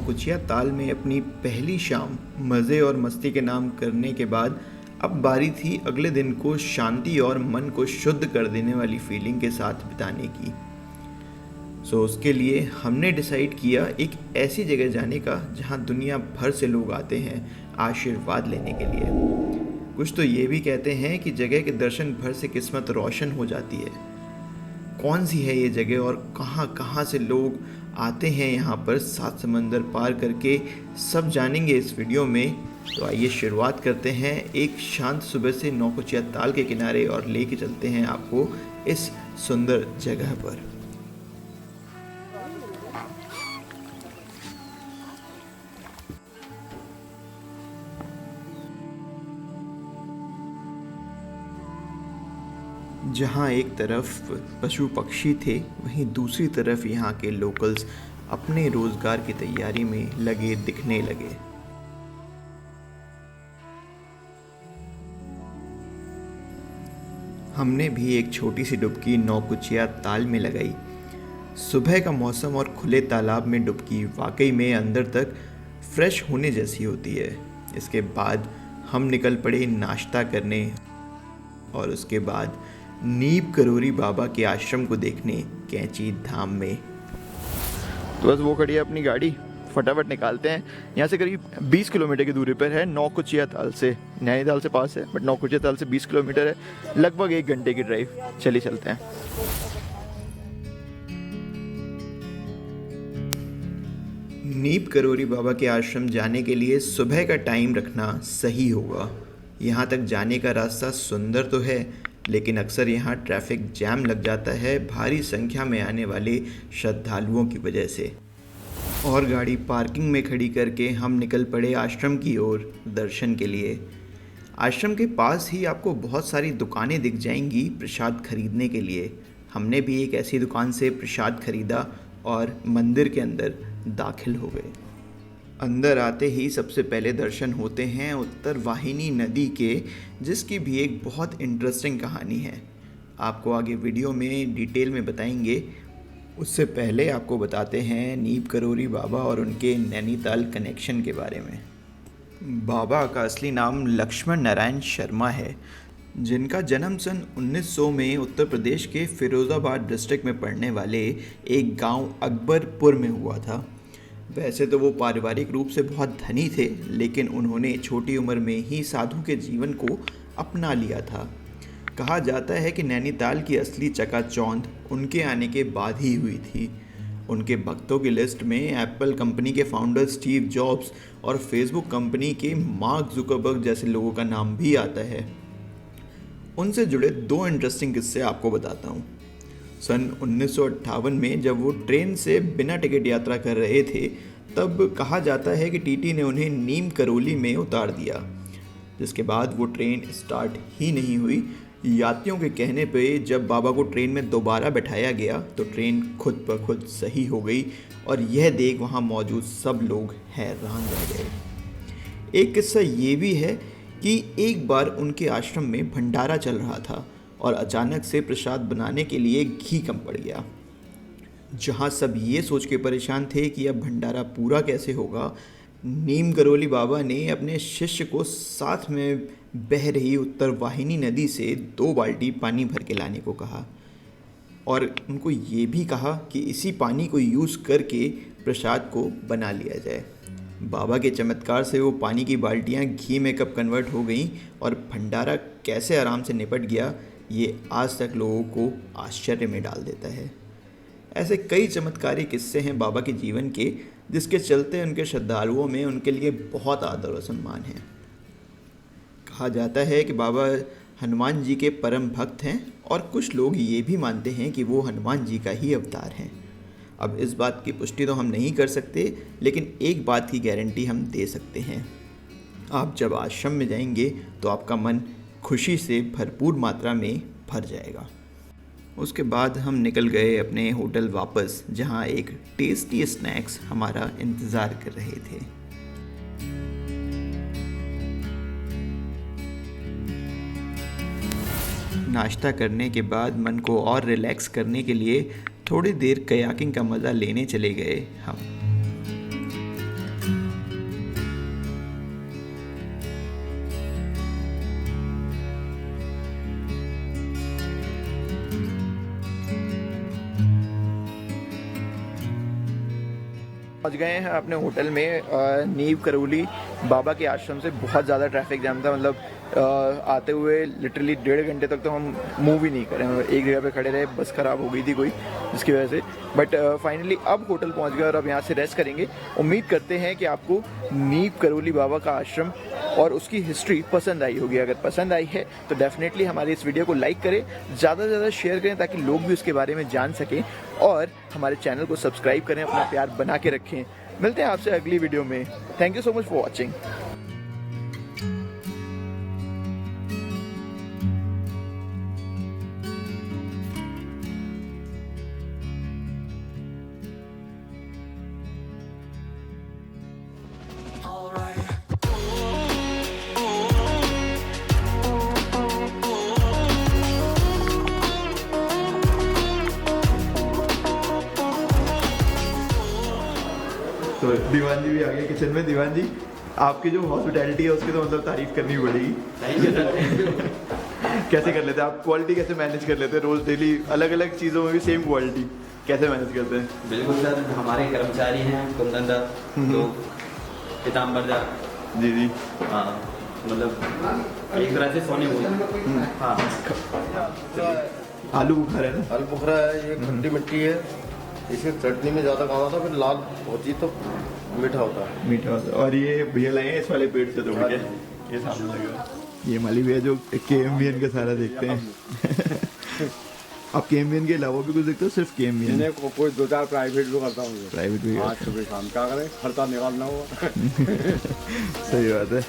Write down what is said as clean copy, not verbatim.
नौकुचिया ताल में अपनी पहली शाम मज़े और मस्ती के नाम करने के बाद अब बारी थी अगले दिन को शांति और मन को शुद्ध कर देने वाली फीलिंग के साथ बिताने की। उसके लिए हमने डिसाइड किया एक ऐसी जगह जाने का जहां दुनिया भर से लोग आते हैं आशीर्वाद लेने के लिए। कुछ तो ये भी कहते हैं कि जगह के दर्शन भर से किस्मत रोशन हो जाती है। कौन सी है ये जगह और कहाँ कहाँ से लोग आते हैं यहाँ पर सात समंदर पार करके, सब जानेंगे इस वीडियो में। तो आइए शुरुआत करते हैं एक शांत सुबह से नौकुचिया ताल के किनारे और लेके चलते हैं आपको इस सुंदर जगह पर। जहाँ एक तरफ पशु पक्षी थे, वहीं दूसरी तरफ यहाँ के लोकल्स अपने रोजगार की तैयारी में लगे दिखने लगे। हमने भी एक छोटी सी डुबकी नौकुचिया ताल में लगाई। सुबह का मौसम और खुले तालाब में डुबकी वाकई में अंदर तक फ्रेश होने जैसी होती है। इसके बाद हम निकल पड़े नाश्ता करने और उसके बाद नीम करोरी बाबा के आश्रम को देखने कैंची धाम में। तो बस वो खड़ी है अपनी गाड़ी, फटाफट निकालते हैं। यहाँ से करीब 20 किलोमीटर की दूरी पर है नौकुचिया ताल से। नैनीताल से पास है बट नौकुचिया ताल से 20 किलोमीटर है, लगभग 1 घंटे की ड्राइव। चलिए चलते हैं। नीम करोरी बाबा के आश्रम जाने के लिए सुबह का टाइम रखना सही होगा। यहाँ तक जाने का रास्ता सुंदर तो है, लेकिन अक्सर यहाँ ट्रैफिक जैम लग जाता है भारी संख्या में आने वाले श्रद्धालुओं की वजह से। और गाड़ी पार्किंग में खड़ी करके हम निकल पड़े आश्रम की ओर दर्शन के लिए। आश्रम के पास ही आपको बहुत सारी दुकानें दिख जाएंगी प्रसाद खरीदने के लिए। हमने भी एक ऐसी दुकान से प्रसाद खरीदा और मंदिर के अंदर दाखिल हो गए। अंदर आते ही सबसे पहले दर्शन होते हैं उत्तर वाहिनी नदी के, जिसकी भी एक बहुत इंटरेस्टिंग कहानी है। आपको आगे वीडियो में डिटेल में बताएंगे। उससे पहले आपको बताते हैं नीम करोरी बाबा और उनके नैनीताल कनेक्शन के बारे में। बाबा का असली नाम लक्ष्मण नारायण शर्मा है, जिनका जन्म सन 1900 में उत्तर प्रदेश के फिरोज़ाबाद डिस्ट्रिक्ट में पड़ने वाले एक गांव अकबरपुर में हुआ था। वैसे तो वो पारिवारिक रूप से बहुत धनी थे, लेकिन उन्होंने छोटी उम्र में ही साधु के जीवन को अपना लिया था। कहा जाता है कि नैनीताल की असली चकाचौंध उनके आने के बाद ही हुई थी। उनके भक्तों की लिस्ट में एप्पल कंपनी के फाउंडर स्टीव जॉब्स और फेसबुक कंपनी के मार्क जुकरबर्ग जैसे लोगों का नाम भी आता है। उनसे जुड़े 2 इंटरेस्टिंग किस्से आपको बताता हूँ। सन 1958 में जब वो ट्रेन से बिना टिकट यात्रा कर रहे थे, तब कहा जाता है कि टीटी ने उन्हें नीम करोली में उतार दिया, जिसके बाद वो ट्रेन स्टार्ट ही नहीं हुई। यात्रियों के कहने पे जब बाबा को ट्रेन में दोबारा बैठाया गया तो ट्रेन खुद ब खुद सही हो गई और यह देख वहाँ मौजूद सब लोग हैरान रह गए। एक किस्सा ये भी है कि एक बार उनके आश्रम में भंडारा चल रहा था और अचानक से प्रसाद बनाने के लिए घी कम पड़ गया। जहाँ सब ये सोच के परेशान थे कि अब भंडारा पूरा कैसे होगा, नीम करोली बाबा ने अपने शिष्य को साथ में बह रही उत्तर वाहिनी नदी से 2 बाल्टी पानी भर के लाने को कहा और उनको ये भी कहा कि इसी पानी को यूज़ करके प्रसाद को बना लिया जाए। बाबा के चमत्कार से वो पानी की बाल्टियाँ घी में कब कन्वर्ट हो गईं और भंडारा कैसे आराम से निपट गया, ये आज तक लोगों को आश्चर्य में डाल देता है। ऐसे कई चमत्कारी किस्से हैं बाबा के जीवन के, जिसके चलते उनके श्रद्धालुओं में उनके लिए बहुत आदर और सम्मान है। कहा जाता है कि बाबा हनुमान जी के परम भक्त हैं और कुछ लोग ये भी मानते हैं कि वो हनुमान जी का ही अवतार हैं। अब इस बात की पुष्टि तो हम नहीं कर सकते, लेकिन एक बात की गारंटी हम दे सकते हैं। आप जब आश्रम में जाएंगे तो आपका मन खुशी से भरपूर मात्रा में भर जाएगा। उसके बाद हम निकल गए अपने होटल वापस, जहां एक टेस्टी स्नैक्स हमारा इंतज़ार कर रहे थे। नाश्ता करने के बाद मन को और रिलैक्स करने के लिए थोड़ी देर कयाकिंग का मज़ा लेने चले गए हम। पहुंच गए हैं अपने होटल में नीव करौली बाबा के आश्रम से। बहुत ज़्यादा ट्रैफिक जाम था, मतलब आते हुए लिटरली 1.5 घंटे तक तो हम मूव ही नहीं करें, एक जगह पे खड़े रहे, बस ख़राब हो गई थी कोई जिसकी वजह से। बट फाइनली अब होटल पहुंच गए और अब यहाँ से रेस्ट करेंगे। उम्मीद करते हैं कि आपको नीव करौली बाबा का आश्रम और उसकी हिस्ट्री पसंद आई होगी। अगर पसंद आई है तो डेफिनेटली हमारी इस वीडियो को लाइक करें, ज़्यादा से ज़्यादा शेयर करें ताकि लोग भी उसके बारे में जान सकें, और हमारे चैनल को सब्सक्राइब करें, अपना प्यार बना के रखें। मिलते हैं आपसे अगली वीडियो में। Thank you so much for watching. तो दीवान जी भी आ गए किचन में। दीवान जी, आपकी जो हॉस्पिटैलिटी है उसकी तो मतलब तारीफ करनी पड़ेगी। कैसे कर लेते हैं आप? क्वालिटी कैसे मैनेज कर लेते हैं? रोज डेली अलग अलग चीज़ों में भी सेम क्वालिटी कैसे मैनेज करते हैं? बिल्कुल सर, हमारे कर्मचारी हैं कुंदन दा, तो पीताम्बर दा जी जी। हाँ, मतलब एक तरह से सोने बोले। हाँ, आलू बुखारा है ना? आलू बुखारा है, ये खट्टी मिट्टी है, इसमें चटनी में ज़्यादा काम आता है, फिर लाल होती है तो मीठा होता है। मीठा होता है। और ये भैया लाए हैं इस वाले पेड़ से तोड़ के, ये सामने लगा। ये माली भैया जो KMVN का सारा देखते हैं। आप KMVN के अलावा भी कुछ देखते हो? सिर्फ KMVN? कोई 2-4 प्राइवेट भी करता हूँ। प्राइवेट भी? आज सुबह शाम क्या करें, खर्चा निकालना हुआ। सही बात है।